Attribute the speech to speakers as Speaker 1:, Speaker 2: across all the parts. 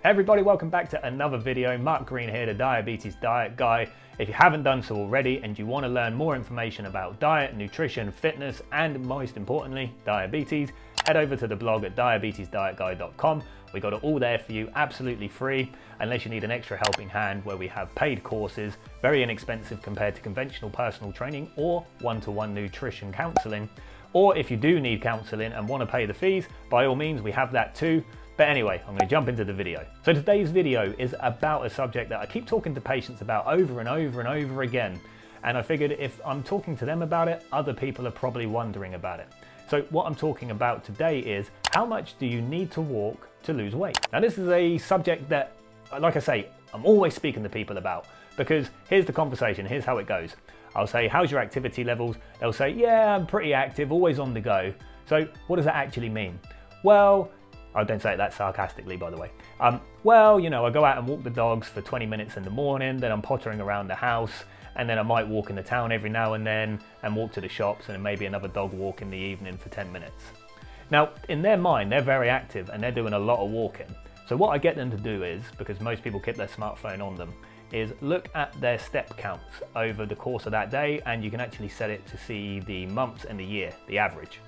Speaker 1: Hey everybody, welcome back to another video. Mark Green here, the Diabetes Diet Guy. If you haven't done so already and you want to learn more information about diet, nutrition, fitness, and most importantly, diabetes, head over to the blog at diabetesdietguy.com. We got it all there for you, absolutely free, unless you need an extra helping hand where we have paid courses, very inexpensive compared to conventional personal training or one-to-one nutrition counseling. Or if you do need counseling and want to pay the fees, by all means, we have that too. But anyway, I'm going to jump into the video. So today's video is about a subject that I keep talking to patients about over and over and over again. And I figured if I'm talking to them about it, other people are probably wondering about it. So what I'm talking about today is how much do you need to walk to lose weight? Now this is a subject that, like I say, I'm always speaking to people about, because here's the conversation, here's how it goes. I'll say, how's your activity levels? They'll say, yeah, I'm pretty active, always on the go. So what does that actually mean? Well, I don't say it that sarcastically, by the way. Well, you know, I go out and walk the dogs for 20 minutes in the morning, then I'm pottering around the house, and then I might walk in the town every now and then and walk to the shops, and then maybe another dog walk in the evening for 10 minutes. Now, in their mind, they're very active and they're doing a lot of walking. So what I get them to do is, because most people keep their smartphone on them, is look at their step counts over the course of that day, and you can actually set it to see the months and the year, the average.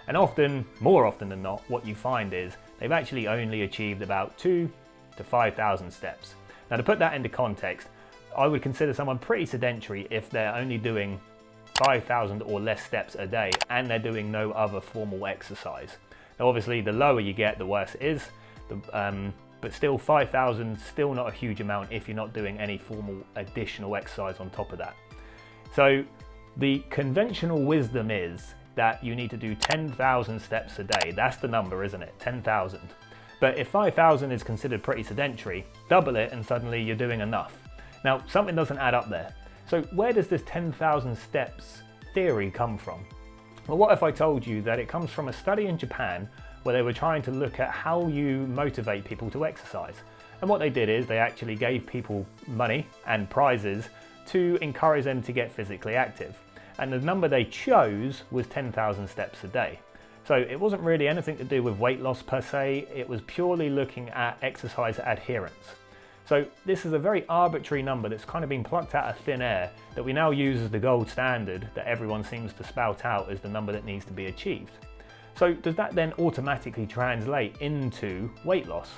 Speaker 1: And often, more often than not, what you find is they've actually only achieved about 2,000 to 5,000 steps. Now to put that into context, I would consider someone pretty sedentary if they're only doing 5,000 or less steps a day and they're doing no other formal exercise. Now obviously the lower you get, the worse it is, but still 5,000, still not a huge amount if you're not doing any formal additional exercise on top of that. So the conventional wisdom is that you need to do 10,000 steps a day. That's the number, isn't it? 10,000. But if 5,000 is considered pretty sedentary, double it and suddenly you're doing enough. Now, something doesn't add up there. So where does this 10,000 steps theory come from? Well, what if I told you that it comes from a study in Japan where they were trying to look at how you motivate people to exercise. And what they did is they actually gave people money and prizes to encourage them to get physically active. And the number they chose was 10,000 steps a day. So it wasn't really anything to do with weight loss per se, it was purely looking at exercise adherence. So this is a very arbitrary number that's kind of been plucked out of thin air that we now use as the gold standard that everyone seems to spout out as the number that needs to be achieved. So does that then automatically translate into weight loss?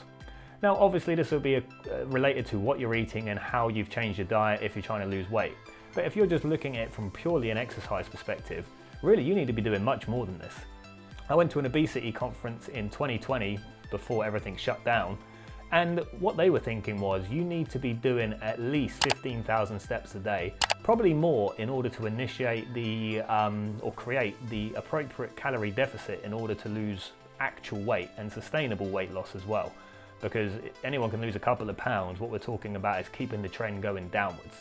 Speaker 1: Now obviously this will be related to what you're eating and how you've changed your diet if you're trying to lose weight. But if you're just looking at it from purely an exercise perspective, really you need to be doing much more than this. I went to an obesity conference in 2020 before everything shut down, and what they were thinking was you need to be doing at least 15,000 steps a day, probably more, in order to initiate or create the appropriate calorie deficit in order to lose actual weight and sustainable weight loss as well. Because anyone can lose a couple of pounds, what we're talking about is keeping the trend going downwards.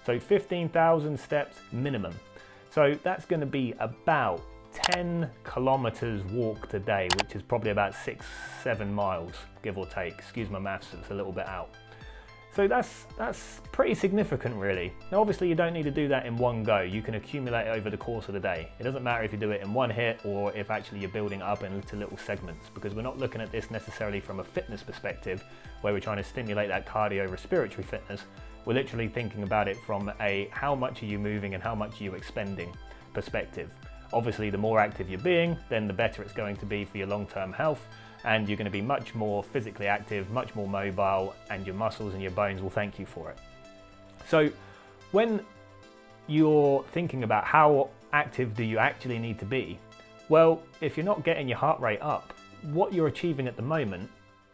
Speaker 1: So 15,000 steps minimum. So that's going to be about 10 kilometers walked a day, which is probably about 6-7 miles, give or take. Excuse my maths, it's a little bit out. So that's pretty significant really. Now obviously you don't need to do that in one go. You can accumulate it over the course of the day. It doesn't matter if you do it in one hit or if actually you're building up into little segments, because we're not looking at this necessarily from a fitness perspective where we're trying to stimulate that cardiorespiratory fitness. We're literally thinking about it from a how much are you moving and how much are you expending perspective. Obviously the more active you're being, then the better it's going to be for your long-term health, and you're going to be much more physically active, much more mobile, and your muscles and your bones will thank you for it. So when you're thinking about how active do you actually need to be, well, if you're not getting your heart rate up, what you're achieving at the moment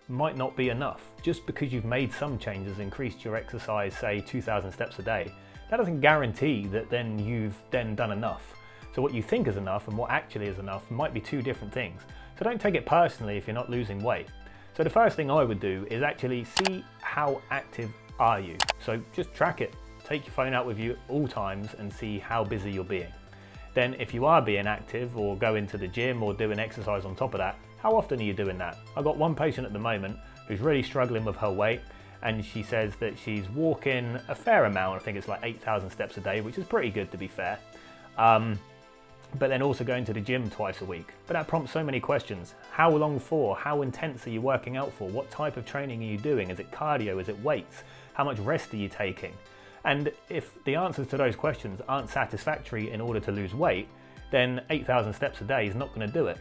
Speaker 1: might not be enough. Just because you've made some changes, increased your exercise, say 2,000 steps a day, that doesn't guarantee that then you've then done enough. So what you think is enough and what actually is enough might be two different things. So don't take it personally if you're not losing weight. So the first thing I would do is actually see how active are you. So just track it. Take your phone out with you at all times and see how busy you're being. Then if you are being active or go into the gym or doing exercise on top of that, how often are you doing that? I've got one patient at the moment who's really struggling with her weight, and she says that she's walking a fair amount. I think it's like 8,000 steps a day, which is pretty good to be fair. but then also going to the gym twice a week. But that prompts so many questions. How long for? How intense are you working out for? What type of training are you doing? Is it cardio? Is it weights? How much rest are you taking? And if the answers to those questions aren't satisfactory in order to lose weight, then 8,000 steps a day is not going to do it.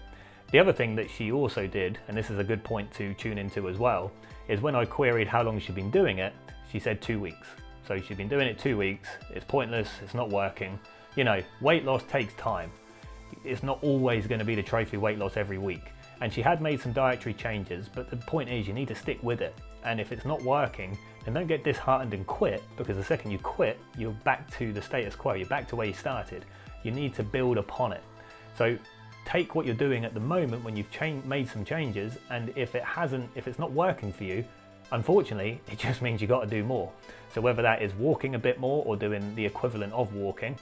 Speaker 1: The other thing that she also did, and this is a good point to tune into as well, is when I queried how long she'd been doing it, she said 2 weeks. So she'd been doing it 2 weeks, it's pointless, it's not working. You know, weight loss takes time. It's not always going to be the trophy weight loss every week. And she had made some dietary changes, but the point is you need to stick with it. And if it's not working, then don't get disheartened and quit, because the second you quit, you're back to the status quo, you're back to where you started. You need to build upon it. So take what you're doing at the moment when you've made some changes, and if it's not working for you, unfortunately, it just means you got to do more. So whether that is walking a bit more or doing the equivalent of walking,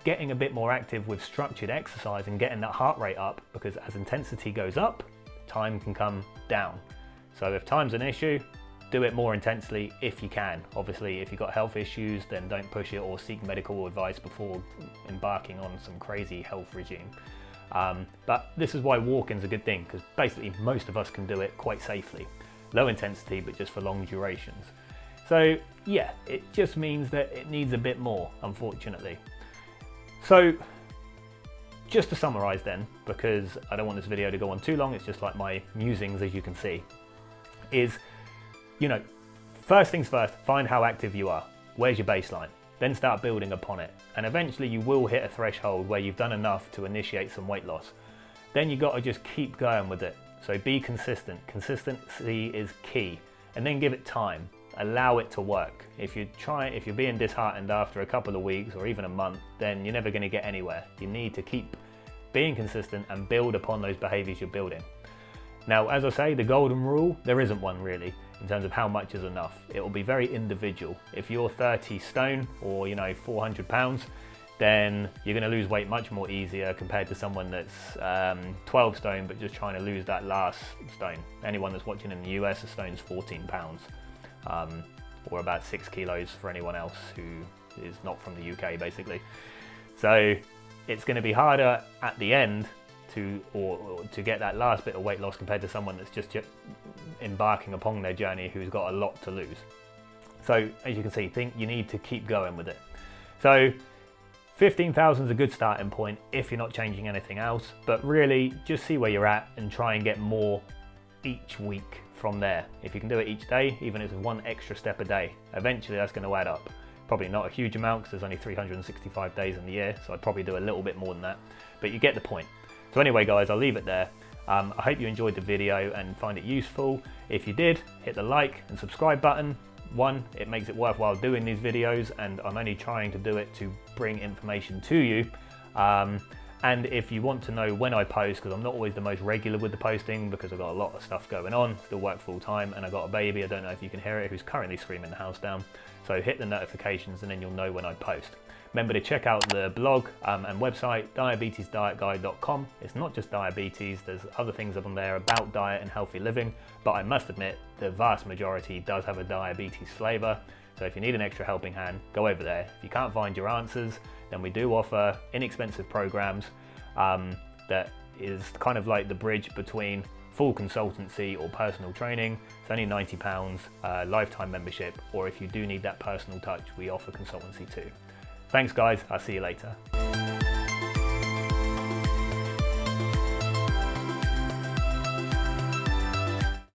Speaker 1: getting a bit more active with structured exercise and getting that heart rate up, because as intensity goes up, time can come down. So if time's an issue, do it more intensely if you can. Obviously, if you've got health issues, then don't push it or seek medical advice before embarking on some crazy health regime. But this is why walking's a good thing, because basically most of us can do it quite safely. Low intensity, but just for long durations. So yeah, it just means that it needs a bit more, unfortunately. So just to summarize then, because I don't want this video to go on too long, it's just like my musings, as you can see, is, you know, first things first, find how active you are. Where's your baseline? Then start building upon it. And eventually you will hit a threshold where you've done enough to initiate some weight loss. Then you got to just keep going with it. So be consistent. Consistency is key. And then give it time. Allow it to work. If you're being disheartened after a couple of weeks or even a month, then you're never going to get anywhere. You need to keep being consistent and build upon those behaviors you're building. Now, as I say, the golden rule, there isn't one really in terms of how much is enough. It will be very individual. If you're 30 stone or 400 pounds, then you're going to lose weight much more easier compared to someone that's 12 stone but just trying to lose that last stone. Anyone that's watching in the US, a stone's 14 pounds, or about 6 kilos for anyone else who is not from the UK basically. So it's going to be harder at the end to get that last bit of weight loss compared to someone that's just embarking upon their journey who's got a lot to lose. So as you can see, think you need to keep going with it. So 15,000 is a good starting point if you're not changing anything else, but really just see where you're at and try and get more each week from there. If you can do it each day, even if it's one extra step a day, eventually that's going to add up. Probably not a huge amount because there's only 365 days in the year, so I'd probably do a little bit more than that, but you get the point. So anyway guys, I'll leave it there. I hope you enjoyed the video and find it useful. If you did, hit the like and subscribe button. One, it makes it worthwhile doing these videos, and I'm only trying to do it to bring information to you. And if you want to know when I post, because I'm not always the most regular with the posting because I've got a lot of stuff going on, still work full time, and I've got a baby, I don't know if you can hear it, who's currently screaming the house down. So hit the notifications and then you'll know when I post. Remember to check out the blog and website, diabetesdietguide.com. It's not just diabetes, there's other things up on there about diet and healthy living, but I must admit the vast majority does have a diabetes flavour. So if you need an extra helping hand, go over there. If you can't find your answers, then we do offer inexpensive programs that is kind of like the bridge between full consultancy or personal training. It's only £90, lifetime membership, or if you do need that personal touch, we offer consultancy too. Thanks guys, I'll see you later.